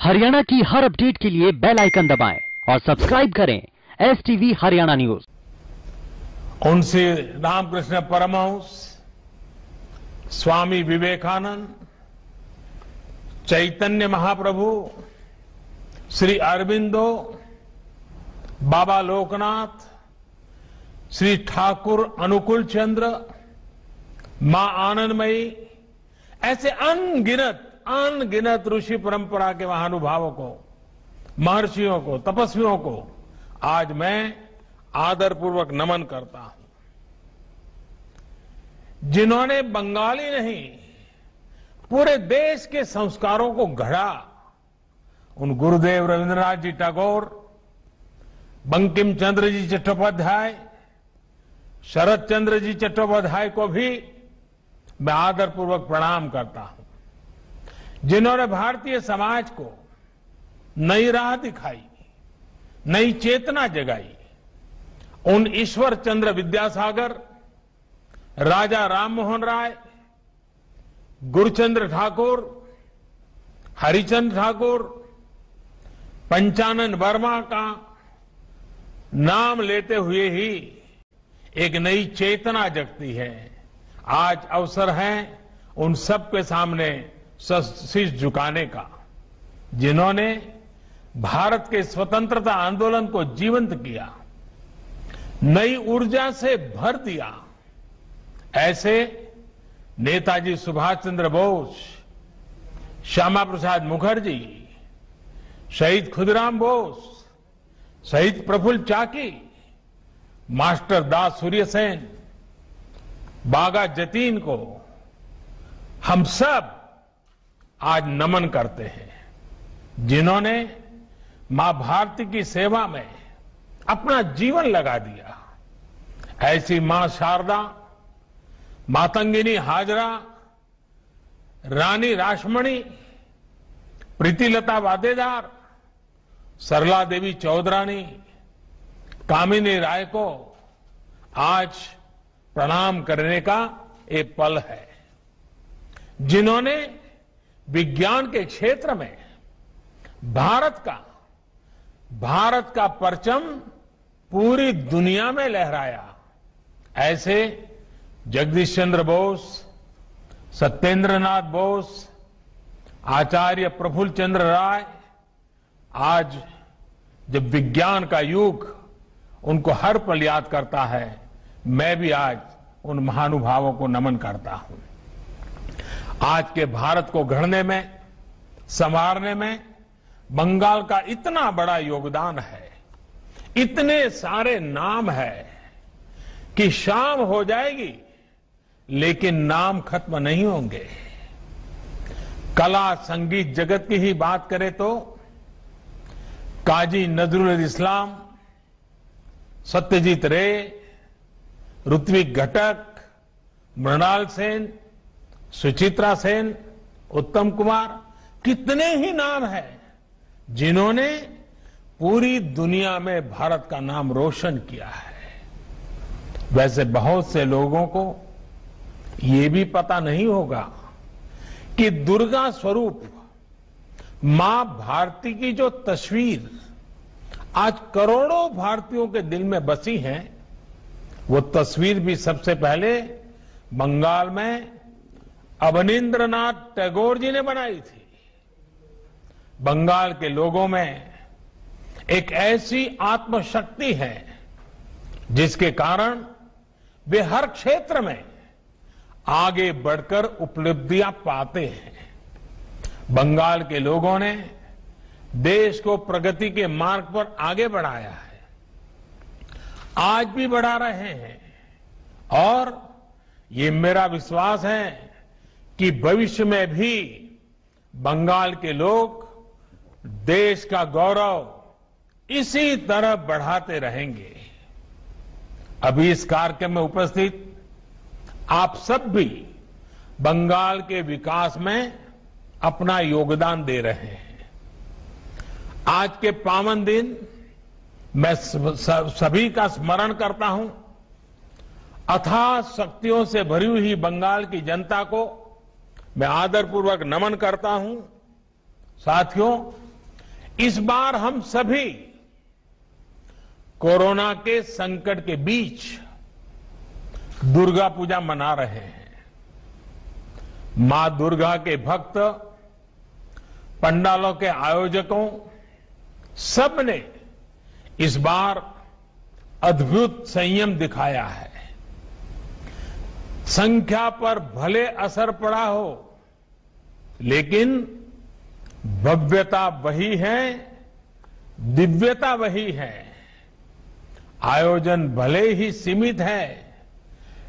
हरियाणा की हर अपडेट के लिए बेल आइकन दबाएं और सब्सक्राइब करें एसटीवी हरियाणा न्यूज। उनसे रामकृष्ण परमहंस, स्वामी विवेकानंद, चैतन्य महाप्रभु, श्री अरविंदो, बाबा लोकनाथ, श्री ठाकुर अनुकूल चंद्र, मां आनंदमयी, ऐसे अनगिनत ऋषि परंपरा के महानुभावों को, महर्षियों को, तपस्वियों को आज मैं आदरपूर्वक नमन करता हूं, जिन्होंने बंगाली नहीं पूरे देश के संस्कारों को गढ़ा। उन गुरुदेव रविंद्रनाथ जी टैगोर, बंकिम चंद्र जी चट्टोपाध्याय, शरद चंद्र जी चट्टोपाध्याय को भी मैं आदरपूर्वक प्रणाम करता हूं, जिन्होंने भारतीय समाज को नई राह दिखाई, नई चेतना जगाई। उन ईश्वर चंद्र विद्यासागर, राजा राममोहन राय, गुरुचंद्र ठाकुर, हरिचंद्र ठाकुर, पंचानन वर्मा का नाम लेते हुए ही एक नई चेतना जगती है। आज अवसर है उन सब के सामने शीश झुकाने का, जिन्होंने भारत के स्वतंत्रता आंदोलन को जीवंत किया, नई ऊर्जा से भर दिया। ऐसे नेताजी सुभाष चंद्र बोस, श्यामा प्रसाद मुखर्जी, शहीद खुदीराम बोस, शहीद प्रफुल्ल चाकी, मास्टर दास सूर्यसेन, बागा जतीन को हम सब आज नमन करते हैं, जिन्होंने मां भारती की सेवा में अपना जीवन लगा दिया। ऐसी मां शारदा, मातंगिनी हाजरा, रानी रासमणी, प्रीतिलता वादेदार, सरला देवी चौधरानी, कामिनी राय को आज प्रणाम करने का एक पल है, जिन्होंने विज्ञान के क्षेत्र में भारत का परचम पूरी दुनिया में लहराया। ऐसे जगदीश चंद्र बोस, सत्येंद्रनाथ बोस, आचार्य प्रफुल्ल चंद्र राय, आज जब विज्ञान का युग उनको हर पल याद करता है, मैं भी आज उन महानुभावों को नमन करता हूं। आज के भारत को गढ़ने में, संवारने में बंगाल का इतना बड़ा योगदान है, इतने सारे नाम है कि शाम हो जाएगी लेकिन नाम खत्म नहीं होंगे। कला संगीत जगत की ही बात करें तो काजी नजरुल इस्लाम, सत्यजीत रे, ऋत्विक घटक, मृणाल सेन, सुचित्रा सेन, उत्तम कुमार, कितने ही नाम हैं जिन्होंने पूरी दुनिया में भारत का नाम रोशन किया है। वैसे बहुत से लोगों को ये भी पता नहीं होगा कि दुर्गा स्वरूप मां भारती की जो तस्वीर आज करोड़ों भारतीयों के दिल में बसी है, वो तस्वीर भी सबसे पहले बंगाल में अवनींद्रनाथ टैगोर जी ने बनाई थी। बंगाल के लोगों में एक ऐसी आत्मशक्ति है जिसके कारण वे हर क्षेत्र में आगे बढ़कर उपलब्धियां पाते हैं। बंगाल के लोगों ने देश को प्रगति के मार्ग पर आगे बढ़ाया है, आज भी बढ़ा रहे हैं, और ये मेरा विश्वास है कि भविष्य में भी बंगाल के लोग देश का गौरव इसी तरह बढ़ाते रहेंगे। अभी इस कार्यक्रम में उपस्थित आप सब भी बंगाल के विकास में अपना योगदान दे रहे हैं। आज के पावन दिन मैं सभी का स्मरण करता हूं। अथाह शक्तियों से भरी हुई बंगाल की जनता को मैं आदरपूर्वक नमन करता हूं। साथियों, इस बार हम सभी कोरोना के संकट के बीच दुर्गा पूजा मना रहे हैं। मां दुर्गा के भक्त, पंडालों के आयोजकों, सबने इस बार अद्भुत संयम दिखाया है। संख्या पर भले असर पड़ा हो, लेकिन भव्यता वही है, दिव्यता वही है। आयोजन भले ही सीमित है,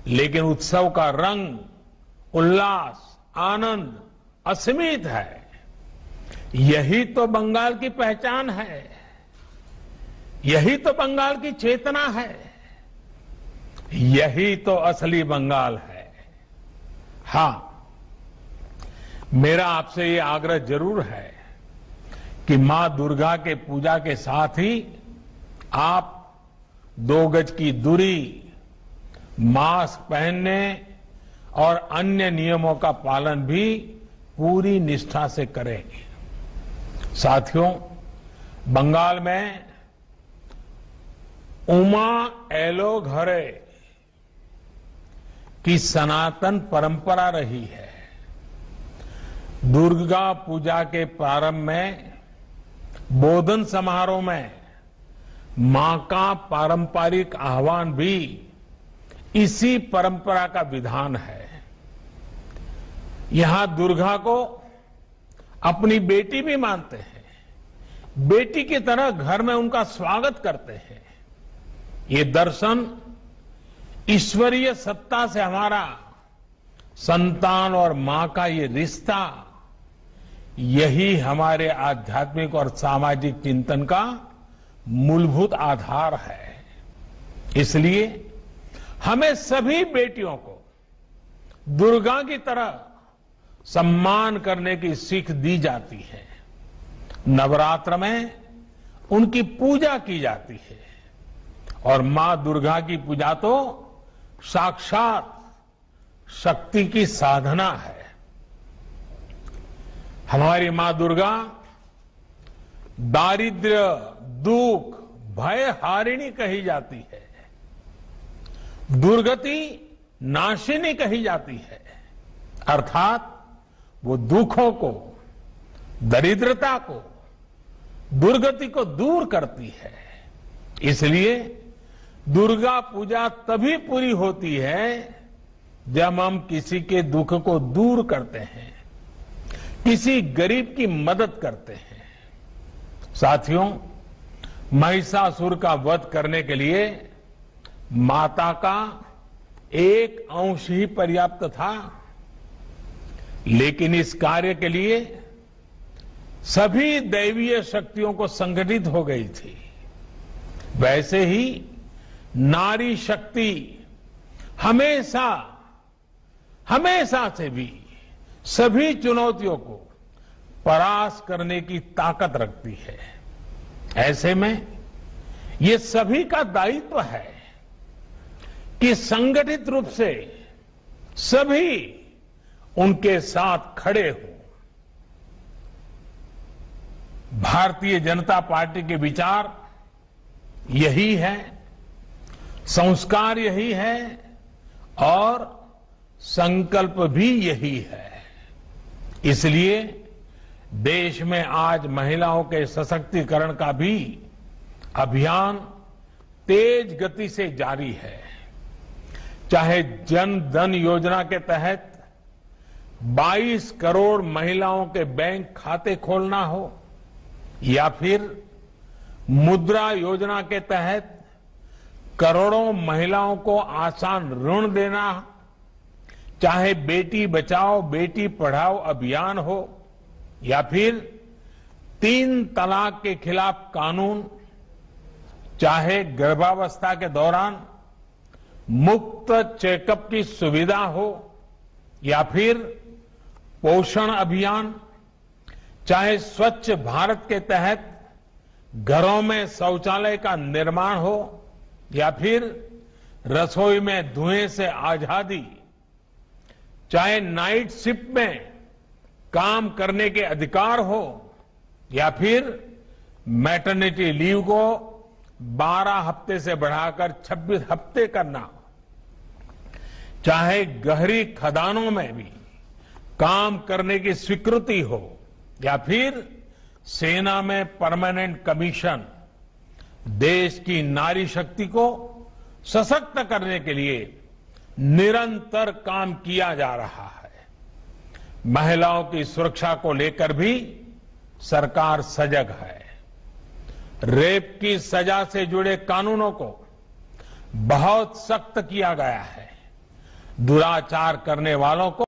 लेकिन उत्सव का रंग, उल्लास, आनंद असीमित है। यही तो बंगाल की पहचान है, यही तो बंगाल की चेतना है, यही तो असली बंगाल है। हां, मेरा आपसे ये आग्रह जरूर है कि मां दुर्गा के पूजा के साथ ही आप 2 गज की दूरी, मास्क पहनने और अन्य नियमों का पालन भी पूरी निष्ठा से करें। साथियों, बंगाल में उमा एलो घरे की सनातन परंपरा रही है। दुर्गा पूजा के प्रारंभ में बोधन समारोह में मां का पारंपरिक आह्वान भी इसी परंपरा का विधान है। यहां दुर्गा को अपनी बेटी भी मानते हैं, बेटी की तरह घर में उनका स्वागत करते हैं। ये दर्शन ईश्वरीय सत्ता से हमारा, संतान और मां का ये रिश्ता, यही हमारे आध्यात्मिक और सामाजिक चिंतन का मूलभूत आधार है। इसलिए हमें सभी बेटियों को दुर्गा की तरह सम्मान करने की सीख दी जाती है। नवरात्र में उनकी पूजा की जाती है और मां दुर्गा की पूजा तो साक्षात शक्ति की साधना है। हमारी मां दुर्गा दारिद्र्य, दुख, भय हारिणी कही जाती है, दुर्गति नाशिनी कही जाती है। अर्थात वो दुखों को, दरिद्रता को, दुर्गति को दूर करती है। इसलिए दुर्गा पूजा तभी पूरी होती है जब हम किसी के दुख को दूर करते हैं, किसी गरीब की मदद करते हैं। साथियों, महिषासुर का वध करने के लिए माता का एक अंश ही पर्याप्त था, लेकिन इस कार्य के लिए सभी दैवीय शक्तियों को संगठित हो गई थी। वैसे ही नारी शक्ति हमेशा से भी सभी चुनौतियों को परास्त करने की ताकत रखती है। ऐसे में ये सभी का दायित्व है कि संगठित रूप से सभी उनके साथ खड़े हों। भारतीय जनता पार्टी के विचार यही है, संस्कार यही है और संकल्प भी यही है। इसलिए देश में आज महिलाओं के सशक्तिकरण का भी अभियान तेज गति से जारी है। चाहे जन धन योजना के तहत 22 करोड़ महिलाओं के बैंक खाते खोलना हो, या फिर मुद्रा योजना के तहत करोड़ों महिलाओं को आसान ऋण देना, चाहे बेटी बचाओ बेटी पढ़ाओ अभियान हो, या फिर 3 तलाक के खिलाफ कानून, चाहे गर्भावस्था के दौरान मुफ्त चेकअप की सुविधा हो, या फिर पोषण अभियान, चाहे स्वच्छ भारत के तहत घरों में शौचालय का निर्माण हो, या फिर रसोई में धुएं से आजादी, चाहे नाइट शिफ्ट में काम करने के अधिकार हो, या फिर मैटरनिटी लीव को 12 हफ्ते से बढ़ाकर 26 हफ्ते करना, चाहे गहरी खदानों में भी काम करने की स्वीकृति हो या फिर सेना में परमानेंट कमीशन, देश की नारी शक्ति को सशक्त करने के लिए निरंतर काम किया जा रहा है। महिलाओं की सुरक्षा को लेकर भी सरकार सजग है। रेप की सजा से जुड़े कानूनों को बहुत सख्त किया गया है। दुराचार करने वालों को